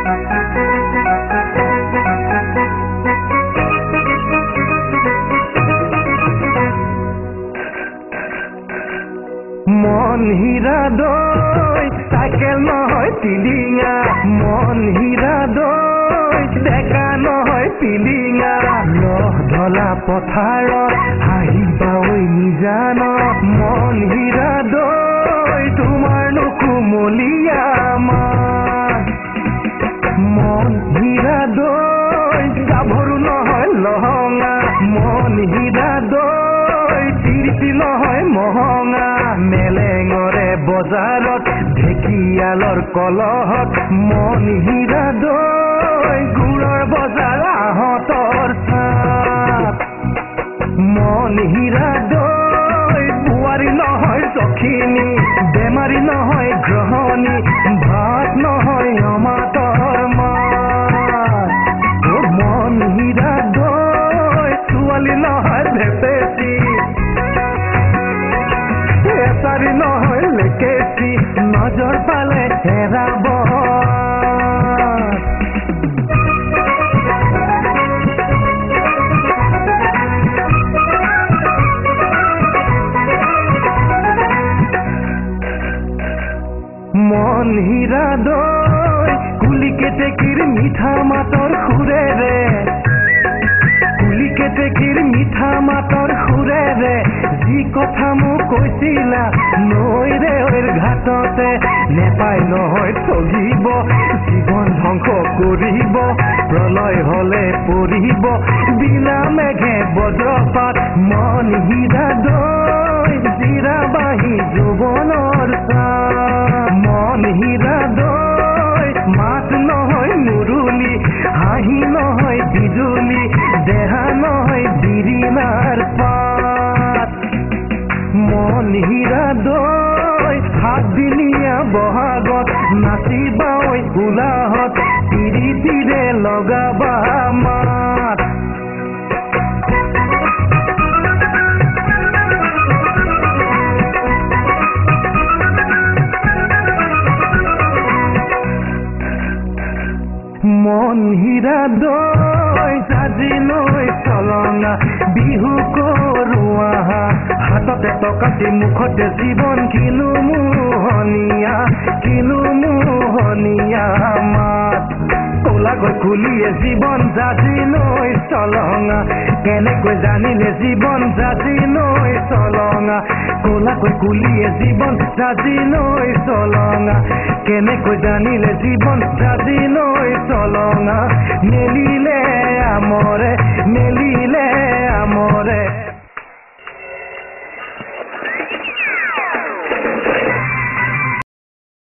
মন হীৰা দই সাইকেল নহয় টিলিঙা মন হীৰা দই ডেকা নহয় পিলিঙা লহ ধলা পথাৰত হাঁহিবা ঐ নিজান মন হীৰা দৈ তোমাৰ নুকুমলীয়া মন হীৰা দৈ গাভৰু নহয় লহঙা মন হীৰা দৈ তিৰিতি নহয় মহঙা মেলেঙৰে বজাৰত ঢেকিয়ালৰ কলহত মন হীৰা দৈ গুড়ৰ বজাৰ আহঁতৰ চাপ মন হীৰা দৈ বোৱাৰী নহয় সখিনী বেমাৰী নহয় গ্ৰহণী ভাত নহয় অমাতৰ মাত মন হীৰা দৈ ছোৱালী নহয় ভেপেচি এচাৰি নহয় লেকেচি নজৰ পালে হেৰাব মন হীৰা দৈ কুলি কেতেকীৰ মিঠা মাতৰ সুৰেৰে কুলি কেতেকীৰ মিঠা মাতৰ সুৰেৰে যি কথা মোক কৈছিলা নৈৰে ঐৰ ঘাটতে নেপাই নহয় ঠগিব জীৱন ধ্বংস কৰিব প্ৰলয় হলে পৰিব বিনা মেঘে বজ্ৰপাত মন হীৰা দৈ জিৰা বাহি যৌৱনৰ মন হীৰা দৈ মাত নহয় মুৰুলি হাঁহি নহয় বিজুলি দেহা নহয় বিৰিণাৰ পাত মন হীৰা দৈ সাতদিনীয়া বহাগত নাচিবা ঐ উলাহত তিৰিতিৰে লগাবা মাত মন হীৰা দৈ সাজি নৈ চলঙা বিহু কৰোৱা হাততে টকাটি মুখতে জীৱন কিনো মোহনীয়া মাত ক'লাকৈ কুলিয়ে জীৱন সাজি নৈ চলঙা কেনেকৈ জানিলে জীৱন সাজি নৈ চলঙা ক'লাকৈ কুলিয়ে জীৱন সাজি নৈ চলঙা কেনেকৈ জানিলে জীৱন সাজি নৈ চলঙা মেলিলে আমৰে